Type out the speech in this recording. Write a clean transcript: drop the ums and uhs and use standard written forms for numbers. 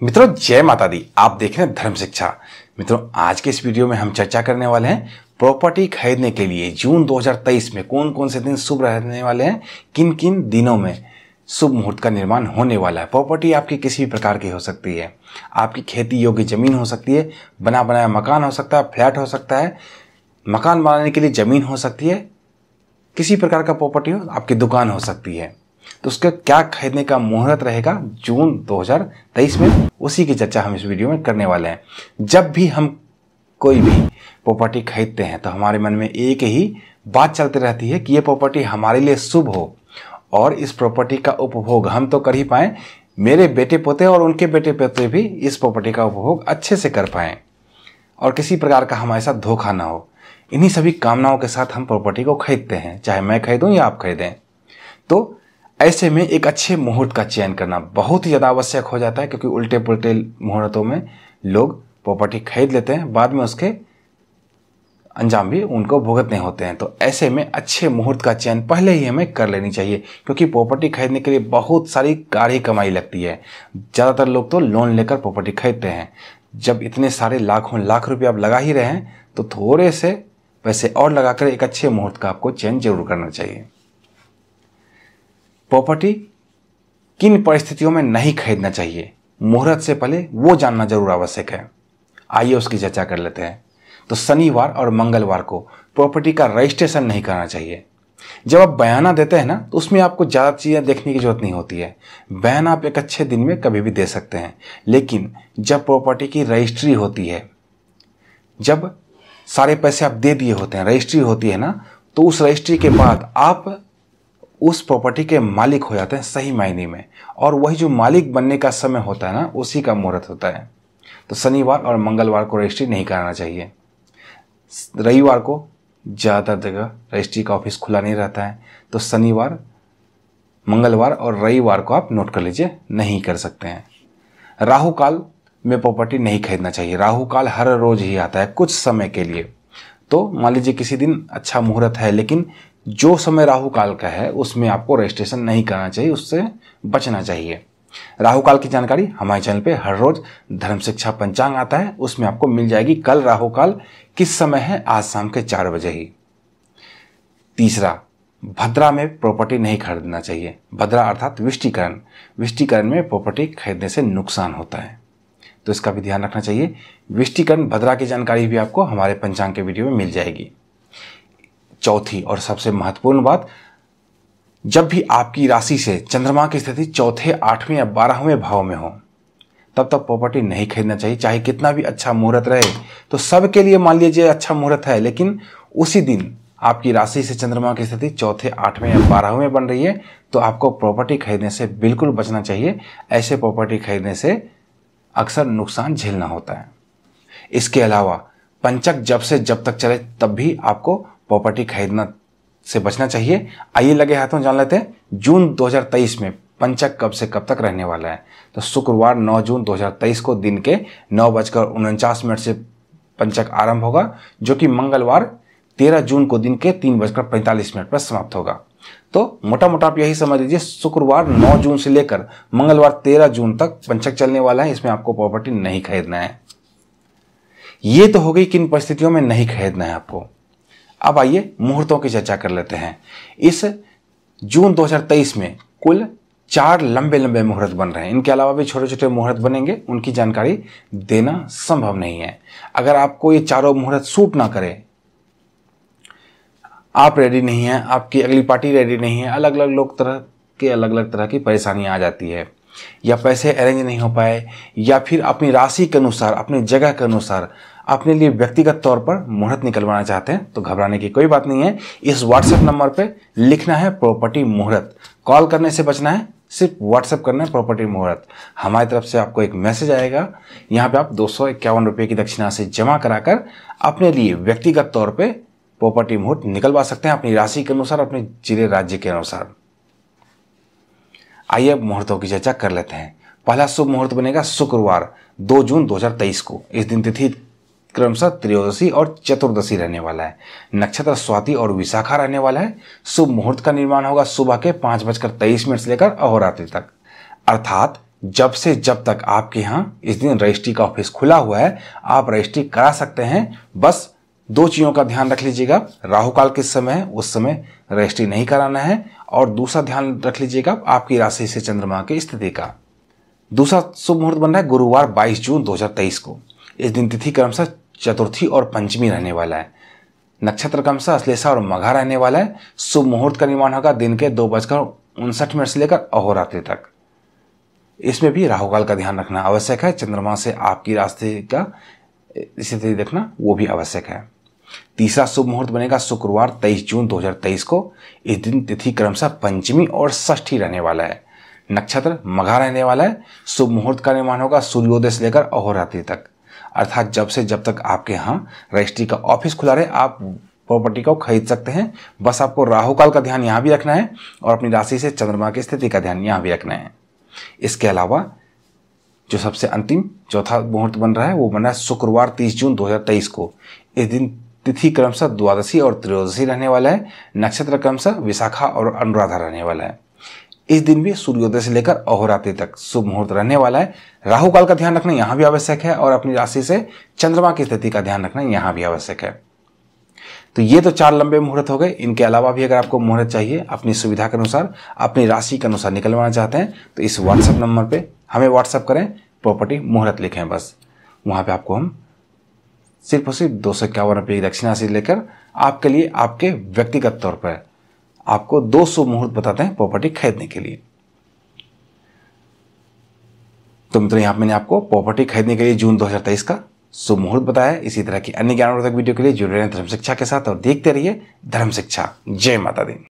मित्रों जय माता दी। आप देख रहे हैं धर्म शिक्षा। मित्रों आज के इस वीडियो में हम चर्चा करने वाले हैं प्रॉपर्टी खरीदने के लिए जून 2023 में कौन कौन से दिन शुभ रहने वाले हैं, किन किन दिनों में शुभ मुहूर्त का निर्माण होने वाला है। प्रॉपर्टी आपकी किसी भी प्रकार की हो सकती है, आपकी खेती योग्य जमीन हो सकती है, बना बनाया मकान हो सकता है, फ्लैट हो सकता है, मकान बनाने के लिए जमीन हो सकती है, किसी प्रकार का प्रॉपर्टी हो, आपकी दुकान हो सकती है। तो उसका क्या खरीदने का मुहूर्त रहेगा जून 2023 में, उसी की चर्चा हम इस वीडियो में करने वाले हैं। जब भी हम कोई भी प्रॉपर्टी खरीदते हैं तो हमारे मन में एक ही बात चलती रहती है कि ये प्रॉपर्टी हमारे लिए शुभ हो और इस प्रॉपर्टी का उपभोग हम तो कर ही पाएं, मेरे बेटे पोते और उनके बेटे पोते भी इस प्रॉपर्टी का उपभोग अच्छे से कर पाएं और किसी प्रकार का हमारे साथ धोखा ना हो। इन्हीं सभी कामनाओं के साथ हम प्रॉपर्टी को खरीदते हैं, चाहे मैं खरीदूं या आप खरीदें। तो ऐसे में एक अच्छे मुहूर्त का चयन करना बहुत ही ज़्यादा आवश्यक हो जाता है, क्योंकि उल्टे पुल्टे मुहूर्तों में लोग प्रॉपर्टी खरीद लेते हैं, बाद में उसके अंजाम भी उनको भुगतने होते हैं। तो ऐसे में अच्छे मुहूर्त का चयन पहले ही हमें कर लेनी चाहिए, क्योंकि प्रॉपर्टी खरीदने के लिए बहुत सारी गाढ़ी कमाई लगती है। ज़्यादातर लोग तो लोन लेकर प्रॉपर्टी खरीदते हैं। जब इतने सारे लाखों लाख रुपये आप लगा ही रहे हैं तो थोड़े से पैसे और लगाकर एक अच्छे मुहूर्त का आपको चयन जरूर करना चाहिए। प्रॉपर्टी किन परिस्थितियों में नहीं खरीदना चाहिए, मुहूर्त से पहले वो जानना जरूर आवश्यक है। आइए उसकी चर्चा कर लेते हैं। तो शनिवार और मंगलवार को प्रॉपर्टी का रजिस्ट्रेशन नहीं करना चाहिए। जब आप बयाना देते हैं ना, तो उसमें आपको ज़्यादा चीज़ें देखने की जरूरत नहीं होती है। बयान आप एक अच्छे दिन में कभी भी दे सकते हैं, लेकिन जब प्रॉपर्टी की रजिस्ट्री होती है, जब सारे पैसे आप दे दिए होते हैं, रजिस्ट्री होती है ना, तो उस रजिस्ट्री के बाद आप उस प्रॉपर्टी के मालिक हो जाते हैं सही मायने में, और वही जो मालिक बनने का समय होता है ना, उसी का मुहूर्त होता है। तो शनिवार और मंगलवार को रजिस्ट्री नहीं कराना चाहिए। रविवार को ज़्यादातर जगह रजिस्ट्री का ऑफिस खुला नहीं रहता है, तो शनिवार, मंगलवार और रविवार को आप नोट कर लीजिए, नहीं कर सकते हैं। राहु काल में प्रॉपर्टी नहीं खरीदना चाहिए। राहु काल हर रोज ही आता है कुछ समय के लिए। तो मान लीजिए किसी दिन अच्छा मुहूर्त है, लेकिन जो समय राहु काल का है उसमें आपको रजिस्ट्रेशन नहीं करना चाहिए, उससे बचना चाहिए। राहु काल की जानकारी हमारे चैनल पे हर रोज धर्म शिक्षा पंचांग आता है, उसमें आपको मिल जाएगी कल राहु काल किस समय है, आज शाम के 4 बजे ही। तीसरा, भद्रा में प्रॉपर्टी नहीं खरीदना चाहिए। भद्रा अर्थात विष्टिकरण। विष्टिकरण में प्रॉपर्टी खरीदने से नुकसान होता है, तो इसका भी ध्यान रखना चाहिए। विष्टिकरण भद्रा की जानकारी भी आपको हमारे पंचांग के वीडियो में मिल जाएगी। चौथी और सबसे महत्वपूर्ण बात, जब भी आपकी राशि से चंद्रमा की स्थिति चौथे, 8वें या 12वें भाव में हो, तब तक प्रॉपर्टी नहीं खरीदना चाहिए। चाहे कितना भी अच्छा मुहूर्त रहे, तो सबके लिए मान लीजिए अच्छा मुहूर्त है, लेकिन उसी दिन आपकी राशि से चंद्रमा की स्थिति चौथे, 8वें या 12वें बन रही है, तो आपको प्रॉपर्टी खरीदने से बिल्कुल बचना चाहिए। ऐसे प्रॉपर्टी खरीदने से अक्सर नुकसान झेलना होता है। इसके अलावा पंचक जब से जब तक चले तब भी आपको प्रॉपर्टी खरीदना से बचना चाहिए। आइए लगे हाथों जान लेते हैं जून 2023 में पंचक कब से कब तक रहने वाला है। तो शुक्रवार 9 जून 2023 को दिन के 9:49 से पंचक आरंभ होगा, जो कि मंगलवार 13 जून को दिन के 3:45 पर समाप्त होगा। तो मोटा मोटा आप यही समझ लीजिए, शुक्रवार 9 जून से लेकर मंगलवार 13 जून तक पंचक चलने वाला है। इसमें आपको प्रॉपर्टी नहीं खरीदना है। ये तो हो गई किन परिस्थितियों में नहीं खरीदना है आपको। अब आइए मुहूर्तों की चर्चा कर लेते हैं। इस जून 2023 में कुल 4 लंबे लंबे मुहूर्त बन रहे हैं। इनके अलावा भी छोटे छोटे मुहूर्त बनेंगे, उनकी जानकारी देना संभव नहीं है। अगर आपको ये चारों मुहूर्त सूट ना करे, आप रेडी नहीं हैं, आपकी अगली पार्टी रेडी नहीं है, अलग अलग लोग अलग अलग तरह की परेशानियां आ जाती है, या पैसे अरेंज नहीं हो पाए, या फिर अपनी राशि के अनुसार, अपनी जगह के अनुसार अपने लिए व्यक्तिगत तौर पर मुहूर्त निकलवाना चाहते हैं, तो घबराने की कोई बात नहीं है। इस व्हाट्सएप नंबर पे लिखना है प्रॉपर्टी मुहूर्त। कॉल करने से बचना है, सिर्फ व्हाट्सएप करना है प्रॉपर्टी मुहूर्त। हमारी तरफ से आपको एक मैसेज आएगा, यहाँ पे आप 251 रुपये की दक्षिणा से जमा कराकर अपने लिए व्यक्तिगत तौर पर प्रॉपर्टी मुहूर्त निकलवा सकते हैं, अपनी राशि के अनुसार, अपने जिले राज्य के अनुसार। आइए अब मुहूर्तों की चर्चा कर लेते हैं। पहला शुभ मुहूर्त बनेगा शुक्रवार 2 जून 2023 को। इस दिन तिथि क्रमशः त्रयोदशी और चतुर्दशी रहने वाला है। नक्षत्र स्वाति और विशाखा रहने वाला है। शुभ मुहूर्त का निर्माण होगा सुबह के 5:23 से लेकर अहोरात्रि तक, अर्थात जब से जब तक आपके यहाँ इस दिन रजिस्ट्री का ऑफिस खुला हुआ है आप रजिस्ट्री करा सकते हैं। बस 2 चीज़ों का ध्यान रख लीजिएगा, राहु काल किस समय है उस समय रजिस्ट्री नहीं कराना है, और दूसरा ध्यान रख लीजिएगा आपकी राशि से चंद्रमा की स्थिति का। दूसरा शुभ मुहूर्त बन रहा है गुरुवार 22 जून 2023 को। इस दिन तिथि क्रमशः चतुर्थी और पंचमी रहने वाला है। नक्षत्र क्रमशः अश्लेषा और मघा रहने वाला है। शुभ मुहूर्त का निर्माण होगा दिन के 2:59 से लेकर अहोरात्रि तक। इसमें भी राहु काल का ध्यान रखना आवश्यक है। चंद्रमा से आपकी राशि का स्थिति देखना वो भी आवश्यक है। तीसरा शुभ मुहूर्त बनेगा शुक्रवार 23 जून 2023 को। इस दिन तिथि क्रमशः पंचमी और षष्ठी रहने वाला है। नक्षत्र मघा रहने वाला है। शुभ मुहूर्त का निर्माण होगा सूर्योदय से लेकर अहोरात्रि तक, अर्थात जब से जब तक आपके यहाँ रजिस्ट्री का ऑफिस खुला रहे आप प्रॉपर्टी को खरीद सकते हैं। बस आपको राहु काल का ध्यान यहाँ भी रखना है और अपनी राशि से चंद्रमा की स्थिति का ध्यान यहाँ भी रखना है। इसके अलावा जो सबसे अंतिम चौथा मुहूर्त बन रहा है वो बन रहा है शुक्रवार 30 जून 2023 को। इस दिन तिथि क्रमशः द्वादशी और त्रयोदशी रहने वाला है। नक्षत्र क्रमशः विशाखा और अनुराधा रहने वाला है। इस दिन भी सूर्योदय से लेकर अहोरात्रि तक शुभ मुहूर्त रहने वाला है। राहु काल का ध्यान रखना यहाँ भी आवश्यक है और अपनी राशि से चंद्रमा की स्थिति का ध्यान रखना यहाँ भी आवश्यक है। तो ये तो 4 लंबे मुहूर्त हो गए। इनके अलावा भी अगर आपको मुहूर्त चाहिए अपनी सुविधा के अनुसार अपनी राशि के अनुसार निकलवाना चाहते हैं तो इस व्हाट्सएप नंबर पे हमें व्हाट्सएप करें, प्रॉपर्टी मुहूर्त लिखें बस। वहाँ पे आपको हम सिर्फ और सिर्फ 251 रुपये की दक्षिणा से लेकर आपके लिए आपके व्यक्तिगत तौर पर आपको 200 मुहूर्त बताते हैं प्रॉपर्टी खरीदने के लिए। तो मित्रों यहाँ मैंने आपको प्रॉपर्टी खरीदने के लिए जून 2023 का शुभ मुहूर्त बताया है। इसी तरह की अन्य ज्ञानवर्धक वीडियो के लिए जुड़े रहें धर्म शिक्षा के साथ और देखते रहिए धर्म शिक्षा। जय माता दी।